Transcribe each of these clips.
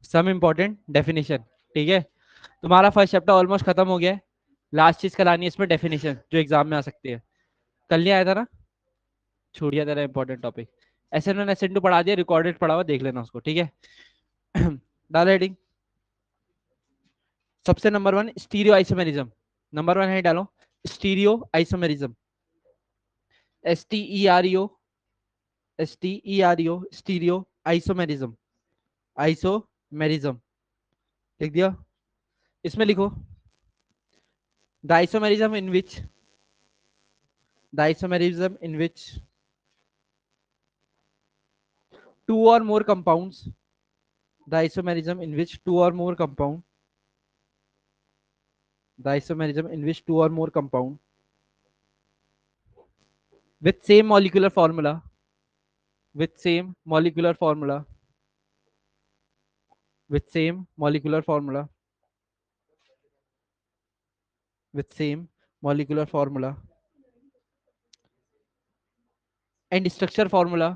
Some important definition. ठीक है, तुम्हारा फर्स्ट चैप्टर ऑलमोस्ट खत्म हो गया है। लास्ट चीज करानी है इसमें डेफिनेशन, जो एग्जाम में आ सकती है। कल नहीं आया था ना, छूट गया तेरा इंपॉर्टेंट टॉपिक। SN1 SN2 पढ़ा दिया, रिकॉर्डेड पढ़ा हुआ, देख लेना उसको। ठीक है डाल हेडिंग। सबसे number one stereo isomerism. Number one है, डालो stereo isomerism. STEREO, STEREO, stereo isomerism. Isomerism लिख दिया। इसमें लिखो the isomerism in which, the isomerism in which two or more compounds, the isomerism in which two or more compound, the isomerism in which two or more compound with same molecular formula, with same molecular formula, with same molecular formula, with same molecular formula and structure formula,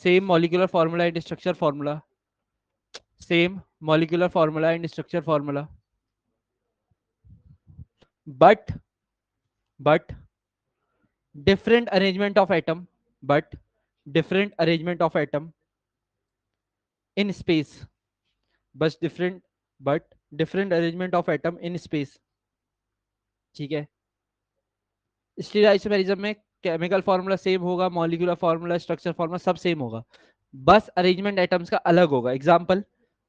same molecular formula and structure formula, same molecular formula and structure formula, but but different arrangement of atom, but different arrangement of atom in space, but different arrangement of atom in space। ठीक है, stereo isomerism में chemical formula same होगा, molecular formula, structure formula सब same होगा, बस arrangement atoms का अलग होगा। एग्जांपल,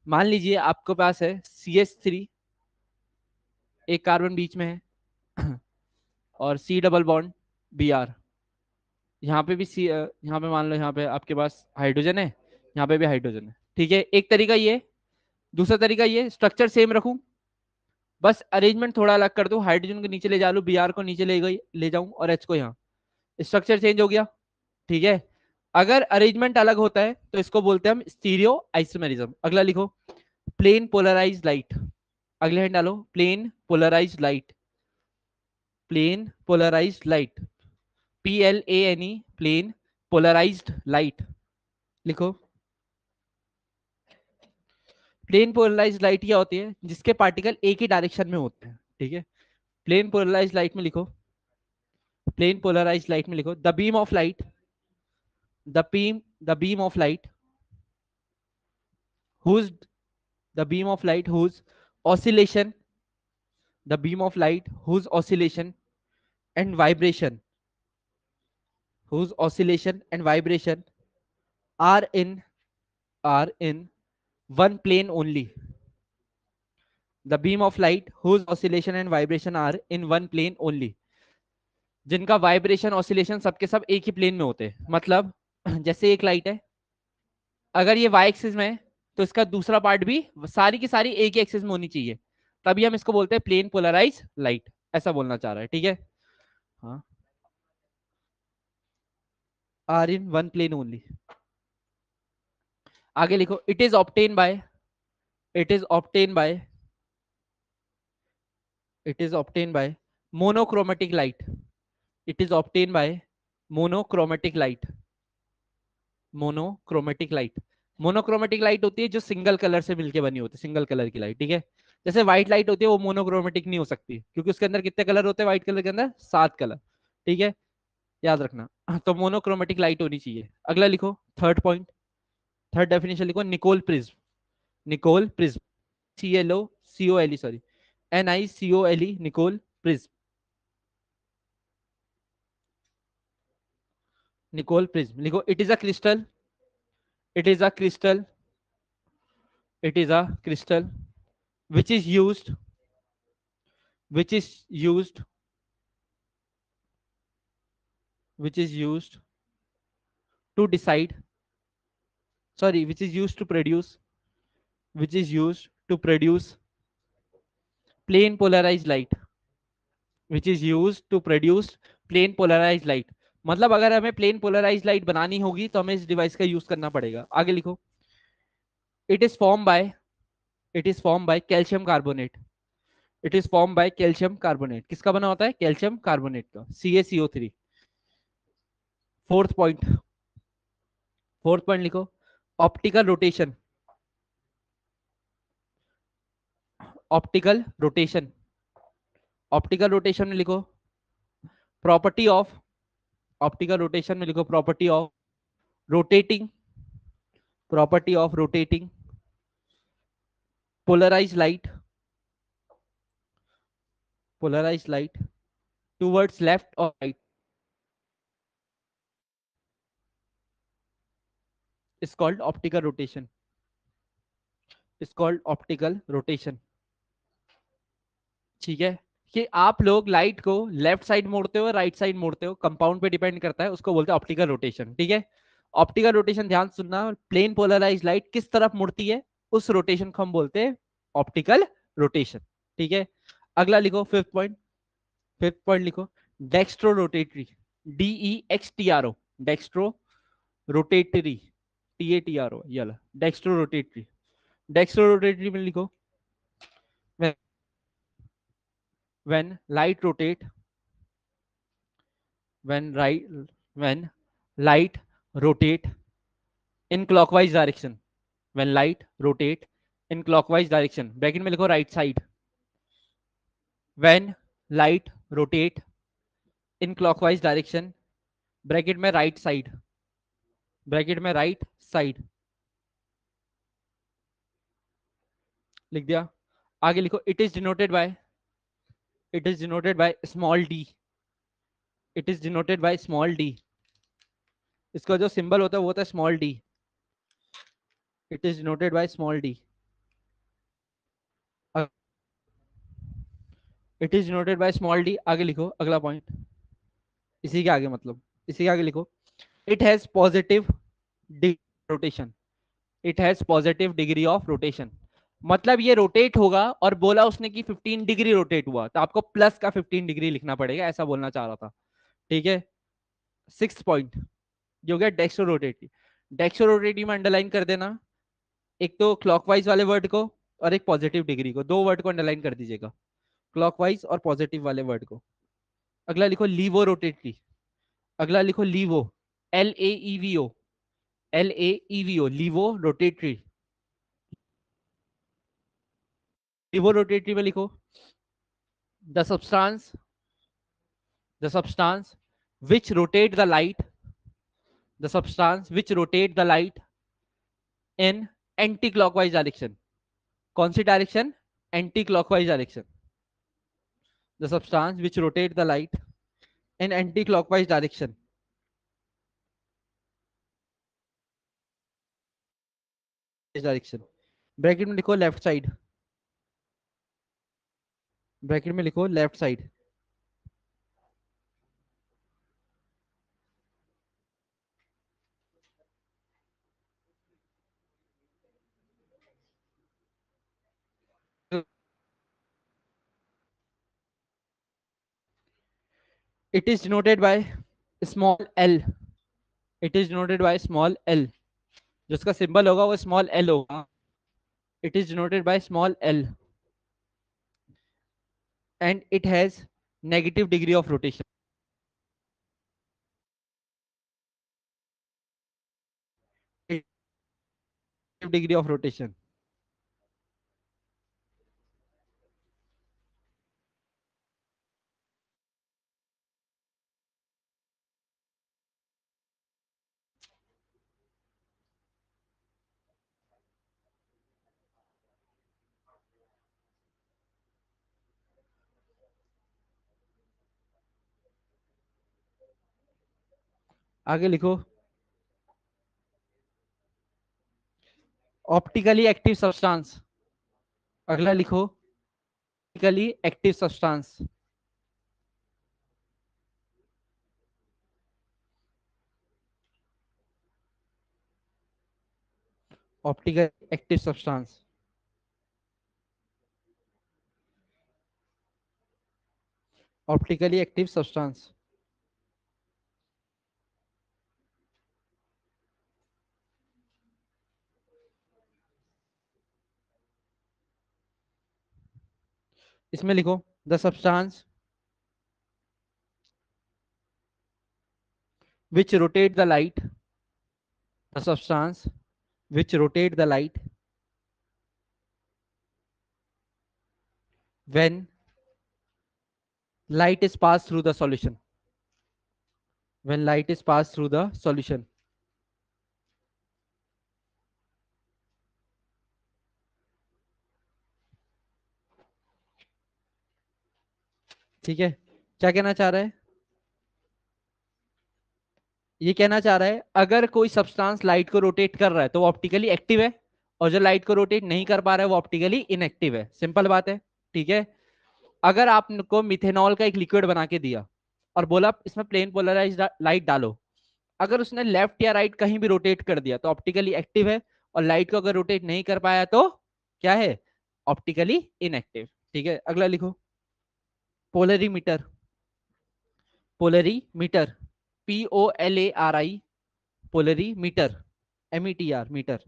मान लीजिए आपके पास है CH3, एक कार्बन बीच में है और C डबल बॉन्ड Br। यहाँ पे भी सी, यहाँ पे मान लो यहाँ पे आपके पास हाइड्रोजन है, यहाँ पे भी हाइड्रोजन है। ठीक है, एक तरीका ये, दूसरा तरीका ये, स्ट्रक्चर सेम रखूं, बस अरेंजमेंट थोड़ा अलग कर दूं, हाइड्रोजन को नीचे ले जा लूं, Br को नीचे ले गई ले जाऊं और H को यहाँ, स्ट्रक्चर चेंज हो गया। ठीक है, अगर अरेंजमेंट अलग होता है तो इसको बोलते हैं हम स्टीरियो आइसोमेरिज्म। अगला लिखो प्लेन पोलराइज्ड लाइट। अगले हैंड डालो plane polarised light, plane polarised light, PLANE, plane polarised light लिखो। प्लेन पोलराइज्ड लाइट क्या होती है, जिसके पार्टिकल एक ही डायरेक्शन में होते हैं। ठीक है, प्लेन पोलराइज्ड लाइट में लिखो, प्लेन पोलराइज्ड लाइट में लिखो the beam of light, the beam of light whose, the beam of light whose oscillation, the beam of light whose oscillation and vibration, whose oscillation and vibration are in, are in one plane only, the beam of light whose oscillation and vibration are in one plane only, जिनका vibration oscillation सबके सब एक ही plane में होते हैं। मतलब जैसे एक लाइट है, अगर ये वाई एक्सिस में है तो इसका दूसरा पार्ट भी सारी की सारी एक ही एक्सिस में होनी चाहिए, तभी हम इसको बोलते हैं प्लेन पोलराइज लाइट। ऐसा बोलना चाह रहा है। ठीक है, हाँ, are in one plane only. आगे लिखो it is obtain by, it is obtain by, it is obtain by monochromatic light, it is obtain by monochromatic light, monochromatic light. Monochromatic light होती है जो सिंगल कलर से मिलकर बनी होती है, सिंगल कलर की लाइट। ठीक है, जैसे व्हाइट लाइट होती है वो मोनोक्रोमेटिक नहीं हो सकती, क्योंकि उसके अंदर कितने कलर होते हैं, व्हाइट कलर के अंदर 7 कलर। ठीक है, याद रखना। तो मोनोक्रोमेटिक लाइट होनी चाहिए। अगला लिखो थर्ड पॉइंट, थर्ड डेफिनेशन लिखो Nicol prism, Nicol prism, CLOCOLE, sorry NICOLE, Nicol prism, Nicol prism लिखो it is a crystal, it is a crystal, it is a crystal which is used, which is used, which is used to decide, sorry, which is used to produce, which is used to produce plain polarized light, which is used to produce plain polarized light। मतलब अगर हमें plane polarise light बनानी होगी तो हमें इस device का use करना पड़ेगा। आगे लिखो it is form by, it is form by calcium carbonate, it is form by calcium carbonate. किसका बना होता है, कैल्शियम कार्बोनेट का, CaCO3। Fourth point, fourth point लिखो optical rotation, optical rotation, optical rotation में लिखो प्रॉपर्टी ऑफ, ऑप्टिकल रोटेशन में लिखो property of rotating, property of rotating polarise light, polarise light towards left और right is called optical rotation, is called optical rotation. ठीक है, कि आप लोग लाइट को लेफ्ट साइड मोड़ते हो राइट साइड मोड़ते हो, कंपाउंड पे डिपेंड करता है, उसको बोलते हैं ऑप्टिकल रोटेशन। ठीक है, ऑप्टिकल रोटेशन ध्यान सुनना, प्लेन पोलराइज लाइट किस तरफ मुड़ती है उस रोटेशन को हम बोलते हैं ऑप्टिकल रोटेशन। ठीक है, अगला लिखो फिफ्थ पॉइंट, फिफ्थ पॉइंट लिखो dextro rotatory, DEXTRO, dextro rotatory, TATRO, ये डेक्स्ट्रो रोटेटरी, डेक्स्ट्रो रोटेटरी में लिखो when light rotate, when right, when light rotate in clockwise direction, when light rotate in clockwise direction, bracket में लिखो right side, when light rotate in clockwise direction, bracket में right side, bracket में right side लिख दिया। आगे लिखो it is denoted by, it is denoted by small d, it is denoted by small d, इसका जो सिंबल होता है वो होता है small D, it is denoted by small D, it is denoted by small D. आगे लिखो अगला पॉइंट, इसी के आगे मतलब इसी के आगे लिखो it has positive degree rotation, it has positive degree of rotation, मतलब ये रोटेट होगा और बोला उसने कि 15 डिग्री रोटेट हुआ तो आपको प्लस का 15 डिग्री लिखना पड़ेगा, ऐसा बोलना चाह रहा था। ठीक है, सिक्स पॉइंट जो गया डेक्स्ट्रो रोटेटिव, डेक्स्ट्रो रोटेटिव में अंडरलाइन कर देना एक तो क्लॉकवाइज वाले वर्ड को और एक पॉजिटिव डिग्री को, दो वर्ड को अंडरलाइन कर दीजिएगा, क्लॉकवाइज और पॉजिटिव वाले वर्ड को। अगला लिखो लीवो रोटेटरी, अगला लिखो laevo, LAEVO, LAEVO, laevo rotatory, laevo rotatory में लिखो the substance, the substance which rotate the light, the substance which rotate the light in anti clockwise direction, कौन सी direction, anti clockwise direction, the substance which rotate the light in anti clockwise direction, direction, bracket में लिखो left side, bracket में लिखो left side. It is denoted by small l, it is denoted by small l, जिसका symbol होगा वो small l होगा, it is denoted by small l and it has negative degree of rotation, degree of rotation। आगे लिखो optically active substance, अगला लिखो optically active substance, optical active substance, optically active substance. इसमें लिखो the substance which rotate the light, the substance which rotate the light when light is passed through the solution, when light is passed through the solution. ठीक है, क्या कहना चाह रहा है? ये कहना चाह रहा है अगर कोई सब्सटेंस लाइट को रोटेट कर रहा है तो वो ऑप्टिकली एक्टिव है, और जो लाइट को रोटेट नहीं कर पा रहा है वो ऑप्टिकली इनएक्टिव है। सिंपल बात है। ठीक है, अगर आपको मिथेनॉल का एक लिक्विड बना के दिया और बोला इसमें प्लेन पोलराइज लाइट डालो, अगर उसने लेफ्ट या राइट कहीं भी रोटेट कर दिया तो ऑप्टिकली एक्टिव है, और लाइट को अगर रोटेट नहीं कर पाया तो क्या है? Optically inactive. ठीक है, अगला लिखो। Polarimeter, polarimeter, POLARI, polarimeter, METR, meter.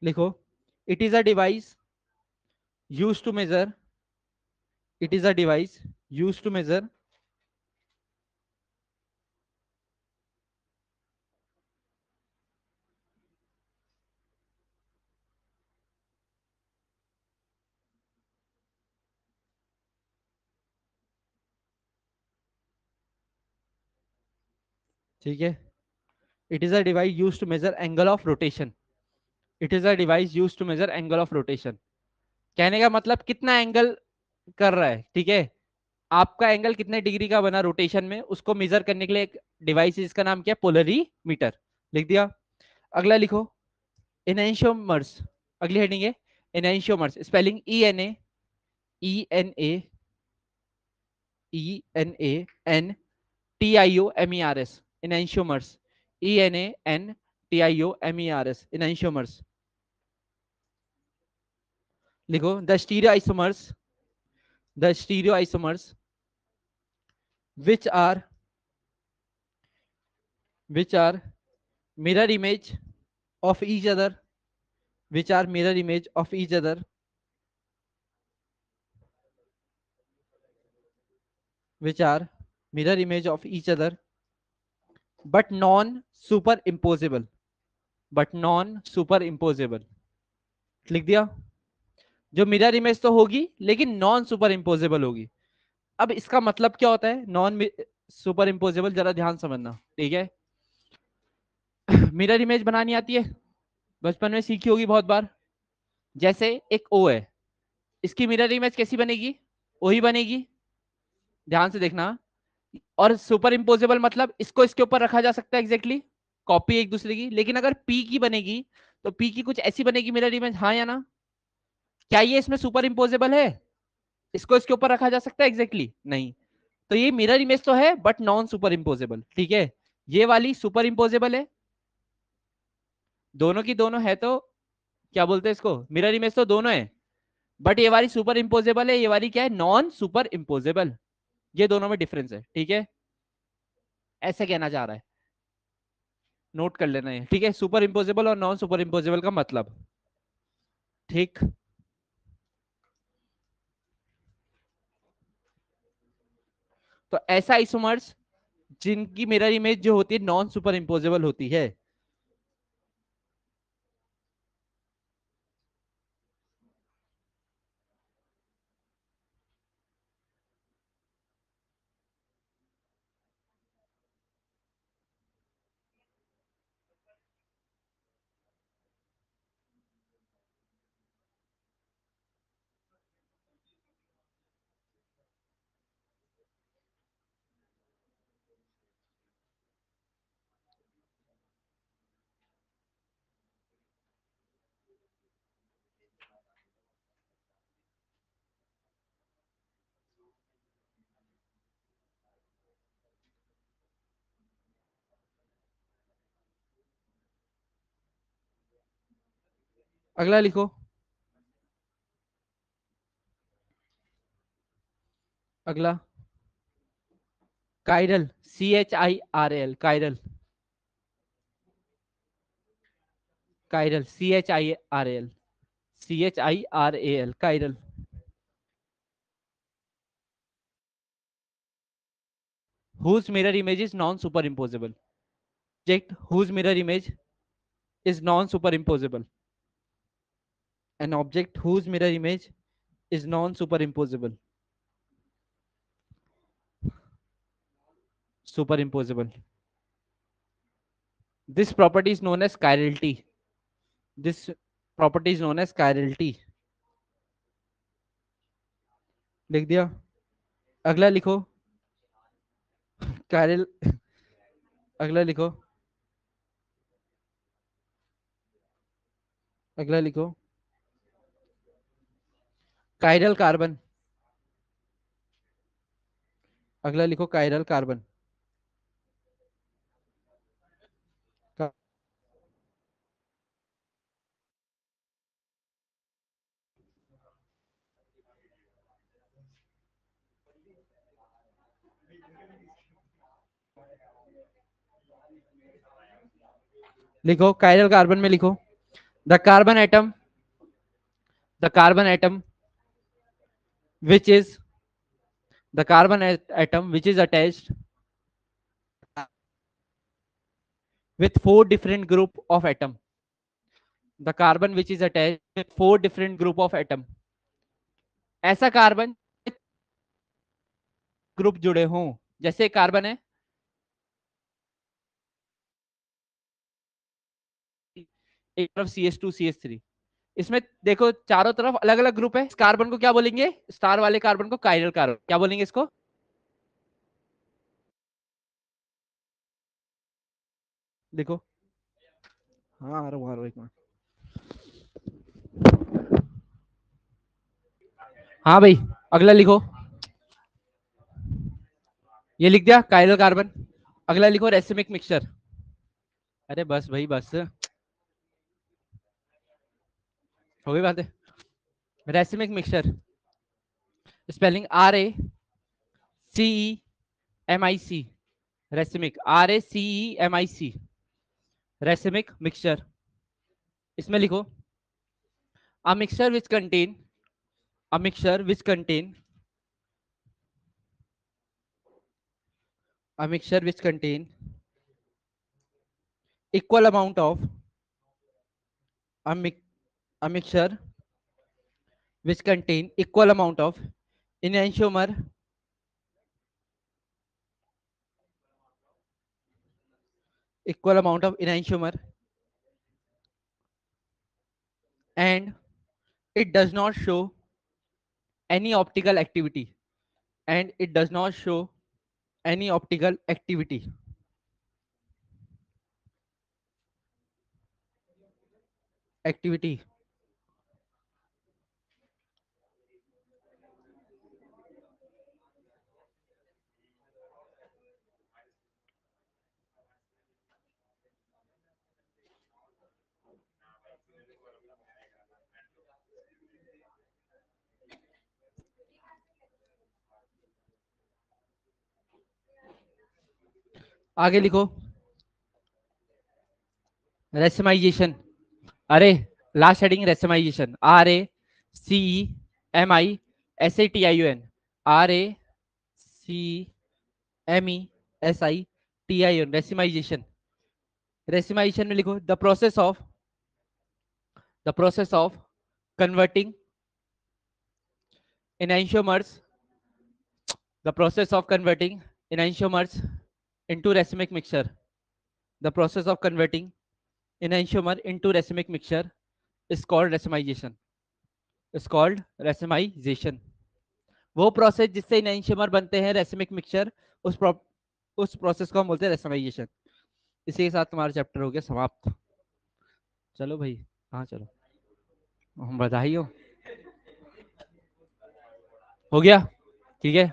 लिखो, it is a device use to measure, it is a device use to measure ठीक है, it is a device use to measure angle of rotation, it is a device use to measure angle of rotation. कहने का मतलब कितना angle कर रहा है। ठीक है, आपका एंगल कितने डिग्री का बना रोटेशन में, उसको मेजर करने के लिए एक डिवाइस है जिसका नाम क्या है? पोलरीमीटर। लिख दिया। अगला लिखो, इनैंशियोमर्स। अगली हेडिंग है इनैंशियोमर्स, स्पेलिंग ENANTIOMERS, इनैंशियोमर्स, ENANTIOMERS, इनैंशियोमर्स। लिखो, the stereo isomers which are which are mirror image of each other, which are mirror image of each other, which are mirror image of each other, but non superimposable, but non superimposable। लिख दिया। जो mirror image तो होगी लेकिन non super imposable होगी। अब इसका मतलब क्या होता है नॉन सुपर इम्पोजेबल? जरा ध्यान समझना। ठीक है, मिरर इमेज बनानी आती है, बचपन में सीखी होगी बहुत बार। जैसे एक ओ है, इसकी मिरर इमेज कैसी बनेगी? ओ ही बनेगी। ध्यान से देखना। और सुपर इम्पोजेबल मतलब इसको इसके ऊपर रखा जा सकता है, एग्जैक्टली कॉपी एक दूसरे की। लेकिन अगर पी की बनेगी तो पी की कुछ ऐसी बनेगी मिरर इमेज, हाँ या ना? क्या ये इसमें सुपर इम्पोजेबल है? इसको इसके ऊपर रखा जा सकता है? एग्जैक्टली नहीं। तो ये मिरर इमेज तो है बट नॉन सुपर इम्पोजेबल। ठीक है, ये वाली सुपर इम्पोजेबल है, दोनों की दोनों है। तो क्या बोलते हैं इसको? मिरर इमेज तो दोनों है, बट ये वाली सुपर इम्पोजेबल है, ये वाली क्या है? Non super imposable. ये दोनों में डिफरेंस है। ठीक है, ऐसे कहना चाह रहा है, नोट कर लेना है। ठीक है, सुपर इम्पोजेबल और नॉन सुपर इम्पोजेबल का मतलब। ठीक, तो ऐसा आइसोमर्स जिनकी मिरर इमेज जो होती है नॉन सुपर इम्पोजेबल होती है। अगला लिखो, अगला chiral, CHIRAL, chiral. chiral, chiral, chiral, chiral. Whose mirror image is non-superimposable? Object whose mirror image is non-superimposable. An object whose mirror image is non-superimposable. Superimposable. This property is known as chirality. This property is known as chirality. लिख दिया. अगला लिखो. chiral. अगला लिखो. अगला लिखो. chiral carbon. अगला लिखो chiral कार्बन. लिखो chiral कार्बन में लिखो. The carbon atom which is attached with 4 different group of atom. The carbon which is attached with 4 different group of atom. ऐसा कार्बन ग्रुप जुड़े हों. जैसे कार्बन है एक तरफ CH2 CH3. इसमें देखो चारों तरफ अलग अलग ग्रुप है. इस कार्बन को क्या बोलेंगे? स्टार वाले कार्बन को कायरल कार्बन. क्या बोलेंगे इसको? देखो. हाँ आ रहा हूँ एक मिनट. हाँ भाई अगला लिखो. ये लिख दिया कायरल कार्बन. अगला लिखो रेसिमिक मिक्सचर. अरे बस भाई बस हो गई बात है. Racemic mixture spelling RACEMIC. Racemic RACEMIC. Racemic mixture. इसमें लिखो a mixture which contain equal amount of a mixture which contain equal amount of enantiomer and it does not show any optical activity. आगे लिखो racemisation. अरे last heading racemisation. RACEMISATION. RACEMISATION. Racemisation में लिखो the process of converting enantiomers into racemic mixture. The process of converting enantiomer into racemic mixture is called racemization. वो process जिससे enantiomer बनते हैं racemic mixture, उस प्रोसेस को हम बोलते हैं racemization. इसी के साथ तुम्हारा चैप्टर हो गया समाप्त. चलो भाई. हाँ चलो. हम बधाई हो गया. ठीक है.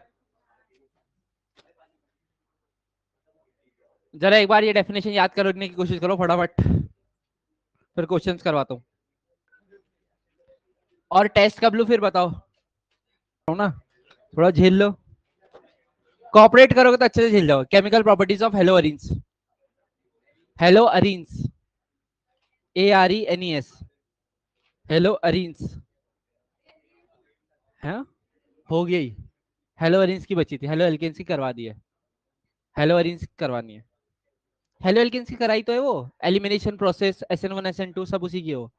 जरा एक बार ये डेफिनेशन याद करने की कोशिश करो फटाफट, फिर क्वेश्चंस करवाता हूँ. और टेस्ट कब लूं फिर बताओ ना. थोड़ा झेल लो. कोऑपरेट करोगे तो अच्छे से झेल जाओ. Chemical properties of hello arenes. ARENES, hello arenes है, हो गई। हेलो अरीन्स की बची थी, हेलो एल्केन्स की करवा दी है, हेलो अरीन्स की करवानी है। हेलो एल्केन्स की कराई तो है, वो एलिमिनेशन प्रोसेस SN1 SN2 सब उसी की हो।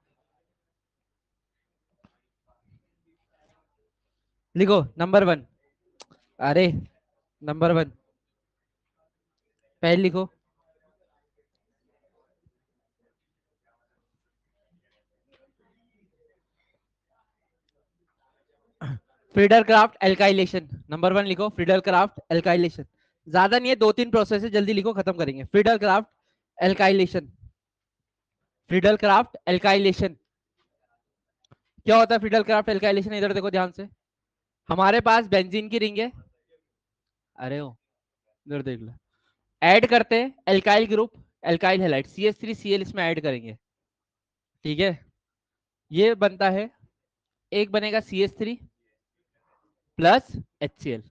लिखो नंबर 1। अरे नंबर 1 पहले लिखो। फ्रीडर क्राफ्ट एल्काइलेशन, नंबर 1 लिखो, फ्रीडर क्राफ्ट एल्काइलेशन। ज्यादा नहीं है, 2-3 प्रोसेस है, जल्दी लिखो, खत्म करेंगे। Friedel Crafts alkylation, Friedel Crafts alkylation. क्या होता है फ्रीडल क्राफ्ट एल्काइलेशन? इधर देखो ध्यान से। हमारे पास बेंजीन की रिंग है, अरे हो, इधर देख लो। ऐड करते हैं alkyl group, alkyl halide CH3Cl इसमें ऐड करेंगे, ठीक है। ये बनता है, एक बनेगा CH3 plus HCl।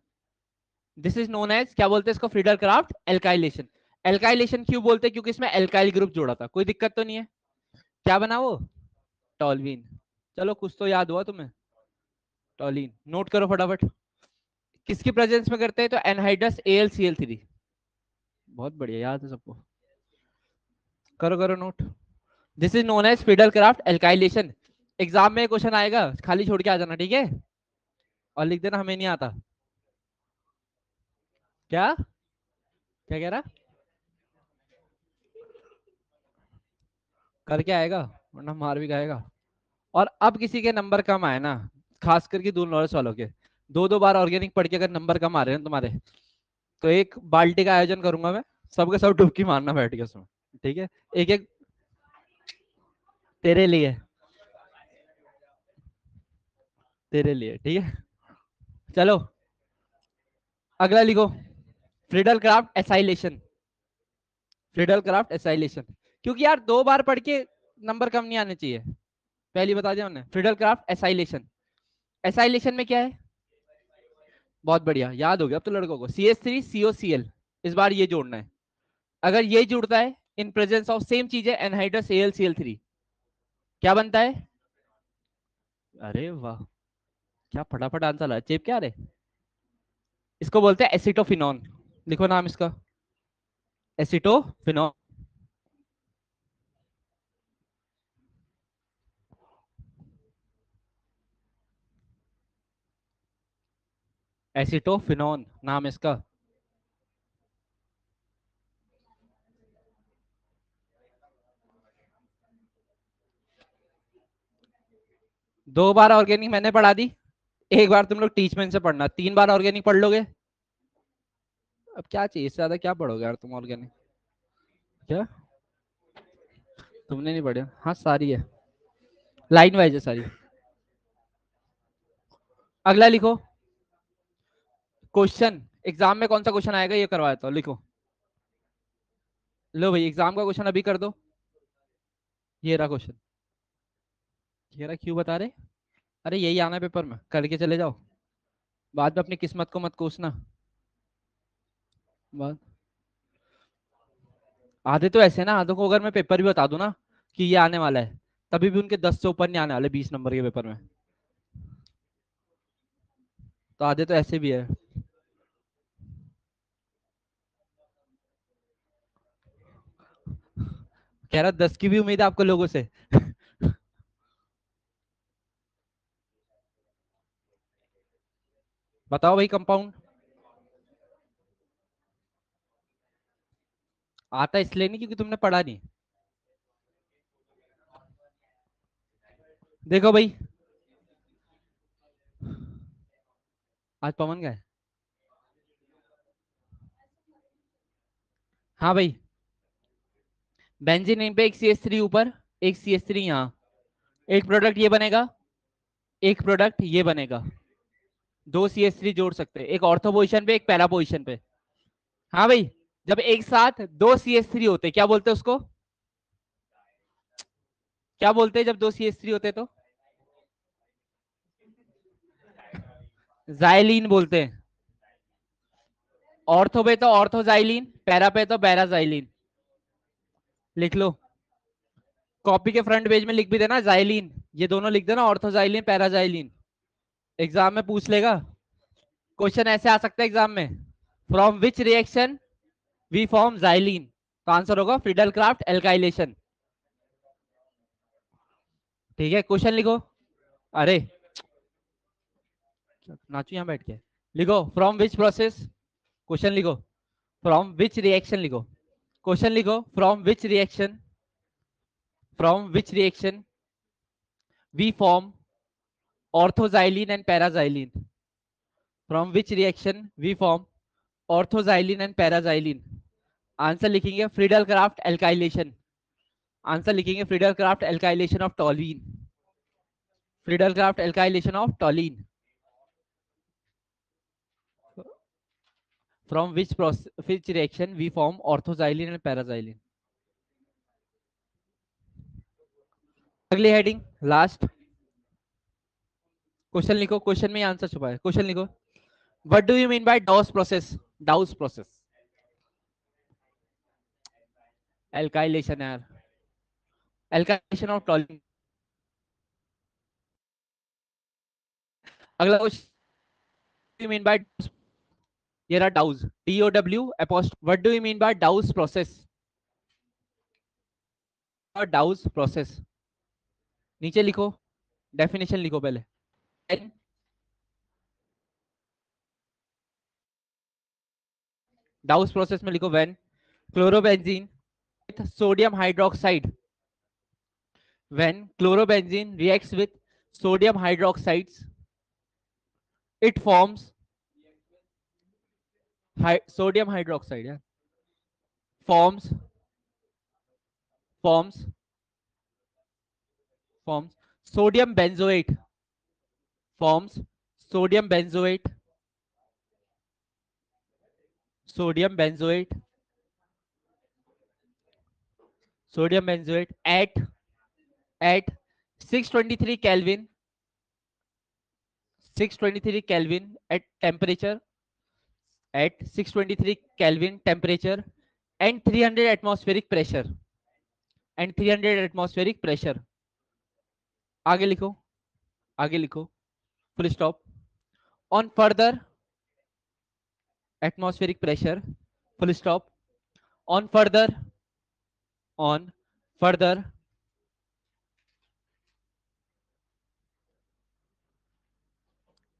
This is known as, क्या बोलते हैं इसको? Friedel Crafts alkylation. एल्काइलेशन क्यों बोलते हैं? क्योंकि इसमें एल्काइल ग्रुप जोड़ा था। कोई दिक्कत तो नहीं है? क्या बना वो? टॉल्वीन। चलो कुछ तो याद हुआ तुम्हें। टॉलिन नोट करो फटाफट। किसकी प्रेजेंस में करते हैं? तो एनहाइड्रस AlCl3। बहुत बढ़िया, याद है सबको। करो करो note. This is known as Friedel Crafts alkylation. Exam में क्वेश्चन आएगा, खाली छोड़ के आ जाना, ठीक है। और लिख देना हमें नहीं आता। क्या क्या कह रहा? करके आएगा, वरना मार भी खाएगा। और अब किसी के नंबर कम आए ना, खास करके दूर नॉलेज वालों के, 2-2 बार ऑर्गेनिक पढ़ के अगर नंबर कम आ रहे हैं तुम्हारे, तो एक बाल्टी का आयोजन करूंगा मैं, सबके सब डुबकी मारना बैठ के उसमें, ठीक है। एक एक तेरे लिए, तेरे लिए, ठीक है। चलो अगला लिखो, Friedel Crafts acylation, Friedel Crafts acylation. क्योंकि यार 2 बार पढ़ के नंबर कम नहीं आने चाहिए, पहली बता दिया हमने। फ्रीडल क्राफ्ट एसाइलेशन, एसाइलेशन में क्या है? बहुत बढ़िया, याद हो गया अब तो लड़कों को। CH3COCl, इस बार ये जोड़ना है। अगर ये जुड़ता है इन प्रेजेंस ऑफ सेम चीज है एनहाइड्रस AlCl3, क्या बनता है? अरे वाह, क्या फटाफट आंसर आ, चेप क्या रहे। इसको बोलते हैं एसिटोफिनॉन। लिखो नाम इसका, एसिटोफिनॉन। एसिटोफिनॉन नाम इसका। 2 बार ऑर्गेनिक मैंने पढ़ा दी, एक बार तुम लोग टीचमेंट से पढ़ना, 3 बार ऑर्गेनिक पढ़ लोगे। अब क्या चाहिए इससे ज्यादा? क्या पढ़ोगे यार तुम ऑर्गेनिक? क्या तुमने नहीं पढ़े? हाँ सारी है, लाइन वाइज है सारी। अगला लिखो क्वेश्चन। एग्जाम में कौन सा क्वेश्चन आएगा ये करवा देता हूँ, लिखो। लो भाई एग्जाम का क्वेश्चन अभी कर दो। ये रहा क्वेश्चन, ये रहा। क्यों बता रहे? अरे यही आना है पेपर में, करके चले जाओ, बाद में अपनी किस्मत को मत कोसना। बाद आधे तो ऐसे ना, आधों को अगर मैं पेपर भी बता दूं ना कि ये आने वाला है, तभी भी उनके 10 से ऊपर नहीं आने वाले 20 नंबर के पेपर में। तो आधे तो ऐसे भी है। कह रहा 10 की भी उम्मीद है आपको लोगों से। बताओ भाई कंपाउंड। आता इसलिए नहीं क्योंकि तुमने पढ़ा नहीं। देखो भाई, आज पवन का है। हाँ भाई, बेंजीन पे एक CH3 ऊपर, एक CH3 यहाँ, एक प्रोडक्ट ये बनेगा, एक प्रोडक्ट ये बनेगा। 2 CH3 जोड़ सकते हैं, एक ऑर्थो पोजिशन पे, एक पैरा पोजिशन पे। हाँ भाई, जब एक साथ 2 CH3 होते क्या बोलते हैं उसको? क्या बोलते हैं जब 2 CH3 होते तो? जाइलीन बोलते हैं। ऑर्थो पे तो ऑर्थोजाइलिन, पैरा पे तो पैराजाइलिन। लिख लो। कॉपी के फ्रंट पेज में लिख भी देना जाइलिन, ये दोनों लिख देना, ऑर्थोजाइलिन पैराजाइलिन। एग्जाम में पूछ लेगा, क्वेश्चन ऐसे आ सकता है एग्जाम में, from which reaction we form xylene, तो आंसर होगा फ्रीडल क्राफ्ट एल्काइलेशन। ठीक है, क्वेश्चन लिखो। अरे नाचू यहाँ बैठ के, लिखो फ्रॉम विच प्रोसेस, क्वेश्चन लिखो, फ्रॉम विच रिएक्शन लिखो, क्वेश्चन लिखो, from which reaction we form orthoxylene and paraxylene, from which reaction we form orthoxylene and paraxylene. Answer लिखेंगे फ्रीडल क्राफ्ट एल्काइलेशन, आंसर लिखेंगे Friedel Crafts alkylation of toluene, Friedel Crafts alkylation of toluene. From which reaction we form orthoxylene and paraxylene. अगली heading last, question लिखो, question में answer छुपा है, question लिखो, what do you mean by Dow's process, Dow's process, alkylation यार, alkylation of toluene. अगला question, you mean by, ये रहा डाउस, DOW अपोस्ट, what do you mean by Dow's process, और डाउस प्रोसेस नीचे लिखो, डेफिनेशन लिखो पहले। डाउस प्रोसेस में लिखो, when chlorobenzene with sodium hydroxide, when chlorobenzene reacts with sodium hydroxides, it forms sodium hydroxide, yeah, forms forms forms sodium benzoate, forms sodium benzoate, sodium benzoate, sodium benzoate at 623 Kelvin, 623 Kelvin at temperature, at 623 Kelvin temperature and 300 atmospheric pressure, and 300 atmospheric pressure। आगे लिखो, आगे लिखो, full stop, on further atmospheric pressure, full stop, on further, on further,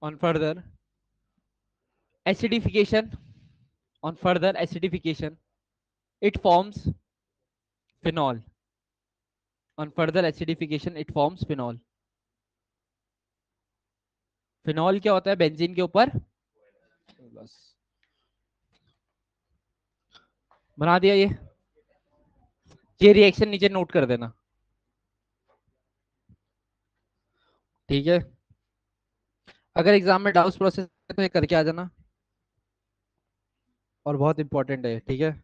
on further acidification, on further acidification, it forms phenol, on further acidification it forms phenol। Phenol क्या होता है benzene के ऊपर, बस बना दिया ये रिएक्शन नीचे नोट कर देना, ठीक है। अगर एग्जाम में डाउस प्रोसेस है तो ये करके आ जाना, और बहुत इंपॉर्टेंट है, ठीक है।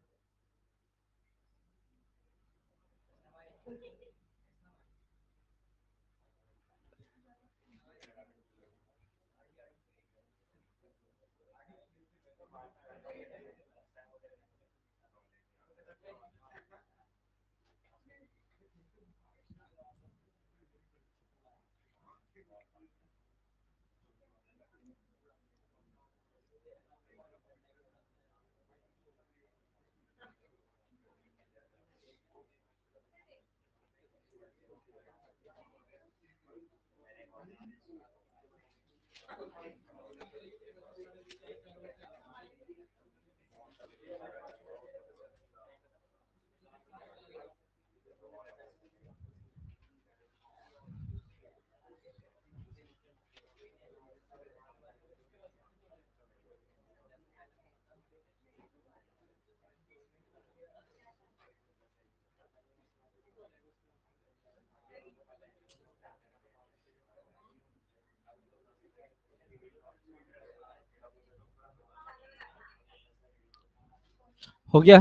हो गया।